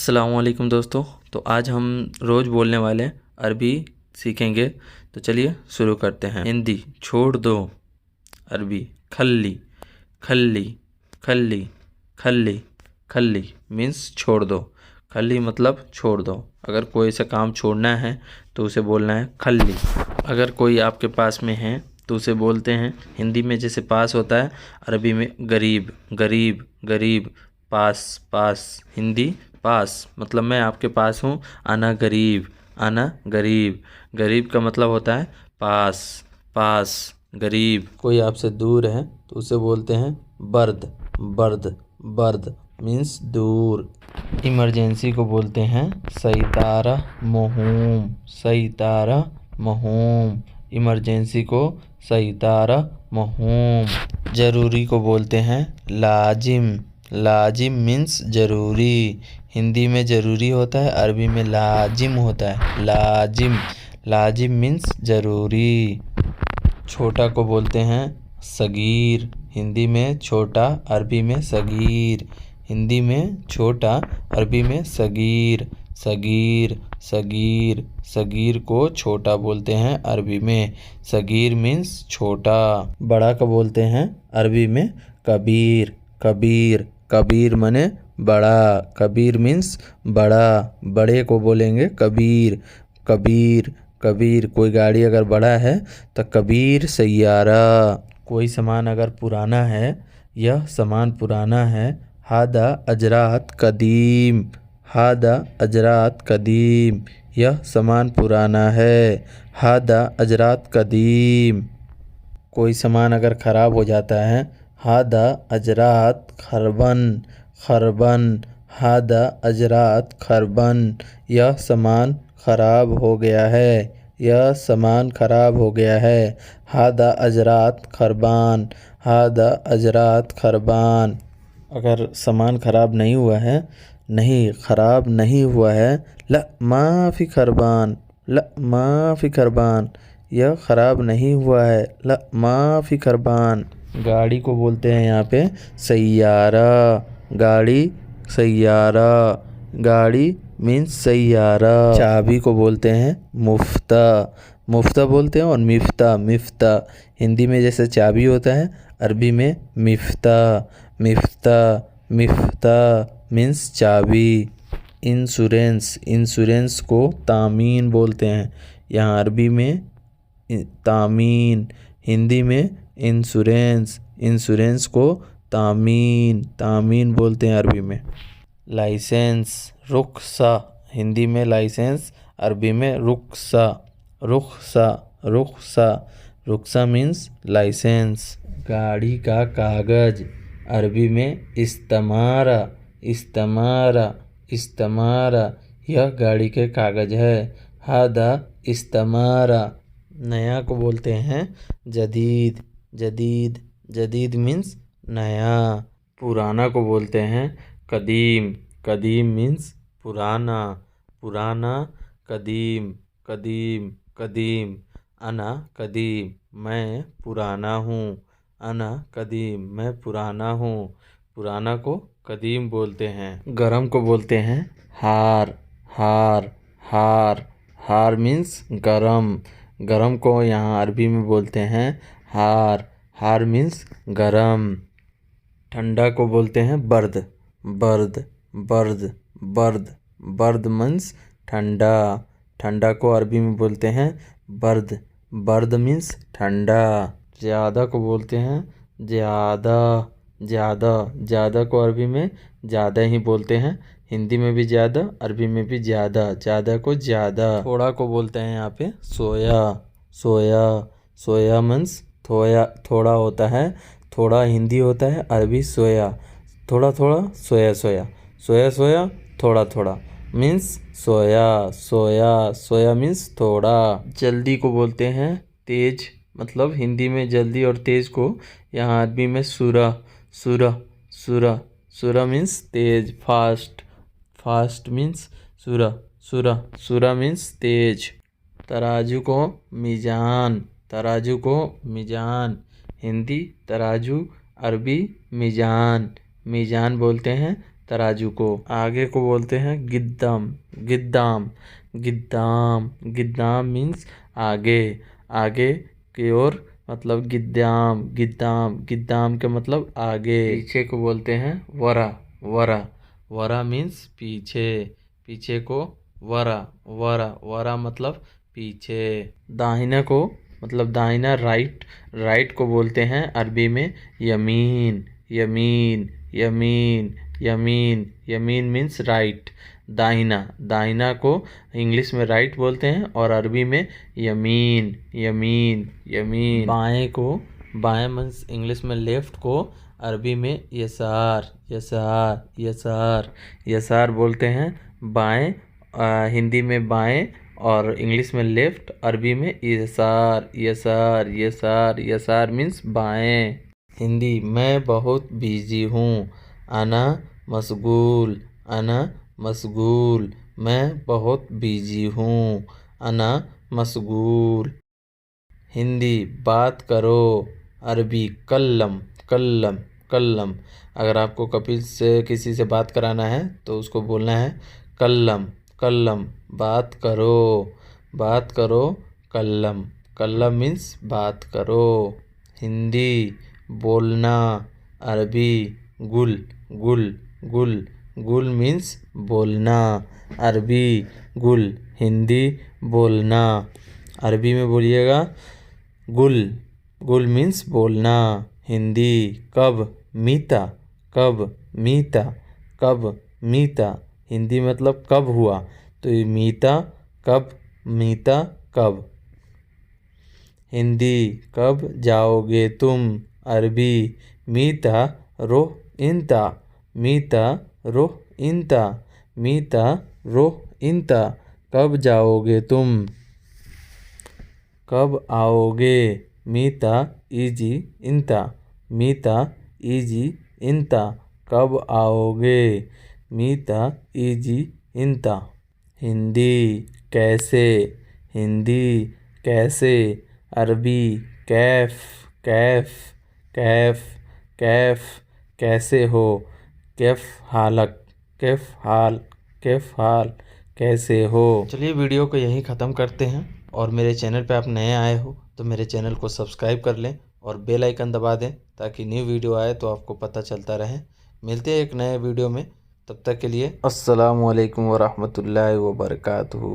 अस्सलामुअलैकुम दोस्तों। तो आज हम रोज़ बोलने वाले अरबी सीखेंगे। तो चलिए शुरू करते हैं। हिंदी छोड़ दो। अरबी खल्ली खल्ली खल्ली खल्ली खल्ली मीन्स छोड़ दो। खल्ली मतलब छोड़ दो। अगर कोई सा काम छोड़ना है तो उसे बोलना है खल्ली। अगर कोई आपके पास में है तो उसे बोलते हैं, हिंदी में जैसे पास होता है, अरबी में गरीब गरीब गरीब। पास पास, हिंदी पास मतलब मैं आपके पास हूँ। आना गरीब आना गरीब। गरीब का मतलब होता है पास पास। गरीब कोई आपसे दूर है तो उसे बोलते हैं बर्द बर्द बर्द मीन्स दूर। इमरजेंसी को बोलते हैं सैतारा महूम सैतारा महूम। इमरजेंसी को सैतारा महूम। ज़रूरी को बोलते हैं लाजिम लाजिम मीन्स ज़रूरी। हिंदी में ज़रूरी होता है, अरबी में लाजिम होता है। लाजिम लाजिम मीन्स ज़रूरी। छोटा को बोलते हैं सगीर। हिंदी में छोटा, अरबी में सगीर। हिंदी में छोटा, अरबी में सगीर। सगीर सगीर सगीर को छोटा बोलते हैं, अरबी में सगीर मीन्स छोटा। बड़ा को बोलते हैं अरबी में कबीर कबीर कबीर मने बड़ा। कबीर मीन्स बड़ा। बड़े को बोलेंगे कबीर कबीर कबीर। कोई गाड़ी अगर बड़ा है तो कबीर सैयारा। कोई सामान अगर पुराना है, यह सामान पुराना है। हादा अजरात कदीम हादा अजरात कदीम। यह सामान पुराना है। हादा अजरात कदीम। कोई सामान अगर ख़राब हो जाता है, हादा अजरात खरबन खरबन। हादा अजरात खरबन। यह सामान ख़राब हो गया है। यह सामान ख़राब हो गया है। हादा अजरात खरबान हादा अजरात खरबान। अगर सामान ख़राब नहीं हुआ है, नहीं ख़राब नहीं हुआ है, ला माफ़ी खरबान ला माफ़ी खरबान। यह ख़राब नहीं हुआ है, ला माफ़ी खरबान। गाड़ी को बोलते हैं यहाँ पे सैयारा। गाड़ी सैयारा। गाड़ी मीन्स सैयारा। चाबी को बोलते हैं मुफ्ता। मुफ्ता बोलते हैं और मिफ्ता मिफ्ता। हिंदी में जैसे चाबी होता है, अरबी में मिफ्ता मिफ्ता मिफ्ता मीन्स चाबी। इंश्योरेंस इंश्योरेंस को तामीन बोलते हैं, यहाँ अरबी में तामीन। हिंदी में इंश्योरेंस इंश्योरेंस को तामीन तामीन बोलते हैं, अरबी में। लाइसेंस रुख्सा। हिंदी में लाइसेंस, अरबी में रुख्सा रुख्सा रुख्सा रुख्सा मीन्स लाइसेंस। गाड़ी का कागज़, अरबी में इस्तमारा इस्तमारा इस्तमारा। यह गाड़ी के कागज़ है। हादा इस्तमारा। नया को बोलते हैं जदीद जदीद जदीद मीन्स नया। पुराना को बोलते हैं कदीम कदीम मीन्स पुराना पुराना। कदीम कदीम कदीम। अना कदीम मैं पुराना हूँ। अना कदीम मैं पुराना हूँ। पुराना को कदीम बोलते हैं। गरम को बोलते हैं हार हार हार। हार मीन्स गरम। गरम को यहाँ अरबी में बोलते हैं हार। हार मीन्स गरम। ठंडा को बोलते हैं board board board board board means ठंडा। ठंडा को अरबी में बोलते हैं बर्द। बर्द मीन्स ठंडा। ज़्यादा को बोलते हैं ज़्यादा ज़्यादा। ज़्यादा को अरबी में ज़्यादा ही बोलते हैं, हिंदी में भी ज़्यादा, अरबी में भी ज़्यादा। ज़्यादा को ज़्यादा। थोड़ा को बोलते हैं यहाँ पे सोया सोया। सोया मीन्स थोड़ा थोड़ा होता है। थोड़ा हिंदी होता है, अरबी सोया। थोड़ा थोड़ा सोया सोया सोया सोया थोड़ा थोड़ा मीन्स सोया सोया सोया मीन्स थोड़ा। जल्दी को बोलते हैं तेज, मतलब हिंदी में जल्दी और तेज को यहाँ अरबी में सुरा सुरा सुरा। सुरा मीन्स तेज, फास्ट। फास्ट मीन्स सुरा सुरा सुरा मीन्स तेज। तराजू को मीज़ान तराजू को मीज़ान। हिंदी तराजू, अरबी मीज़ान। मीज़ान बोलते हैं तराजू को। आगे को बोलते हैं गिद्दम, गिद्दाम, गिद्दाम, गिद्दाम मीन्स आगे, आगे की ओर मतलब गिद्दाम, गिद्दाम, गिद्दाम के मतलब आगे। पीछे को बोलते हैं वरा, वरा, वरा मीन्स पीछे, पीछे को वरा, वरा, वरा मतलब पीछे। दाहिना को मतलब दाहिना राइट, राइट को बोलते हैं अरबी में यमीन, यमीन, यमीन, यमीन, यमीन मीन्स राइट। दाहिना, दाहिना को इंग्लिश में राइट बोलते हैं और अरबी में यमीन, यमीन, यमीन। बाएं को, बाएं मीन्स इंग्लिश में लेफ्ट को अरबी में यसार, यसार, यसार, यसार बोलते हैं। बाएं हिंदी में बाएं और इंग्लिश में लेफ्ट, अरबी में यसार, यसार, यसार, यसार मीन्स बाएं। हिंदी मैं बहुत बिजी हूँ, अना मशगूल, अना मशगूल, मैं बहुत बिजी हूँ, अना मशगूल। हिंदी बात करो, अरबी कल्लम, कल्लम, कल्लम। अगर आपको कभी से किसी से बात कराना है तो उसको बोलना है कल्लम, कल्लम, बात करो, बात करो, कल्लम, कल्लम मीन्स बात करो। हिंदी बोलना, अरबी गुल, गुल, गुल, गुल मीन्स बोलना, अरबी गुल, हिंदी बोलना। अरबी में बोलिएगा गुल, गुल मीन्स बोलना। हिंदी कब, मीता, कब, मीता, कब, मीता। हिंदी मतलब कब हुआ, तो ये मीता कब, मीता कब। हिंदी कब जाओगे तुम, अरबी मीता रोह इंता, मीता रोह इंता, मीता रोह इंता, कब जाओगे तुम। कब आओगे, मीता इजी इंता, मीता इजी इंता, कब आओगे, मीता इजी इंता। हिंदी कैसे, हिंदी कैसे, अरबी कैफ, कैफ, कैफ, कैफ, कैसे हो, कैफ हालक, कैफ हाल, कैफ हाल, कैसे हो। चलिए वीडियो को यहीं ख़त्म करते हैं और मेरे चैनल पे आप नए आए हो तो मेरे चैनल को सब्सक्राइब कर लें और बेल आइकन दबा दें ताकि न्यू वीडियो आए तो आपको पता चलता रहे। मिलते हैं एक नए वीडियो में, तब तक के लिए अस्सलामु अलैकुम व रहमतुल्लाहि व बरकातहू।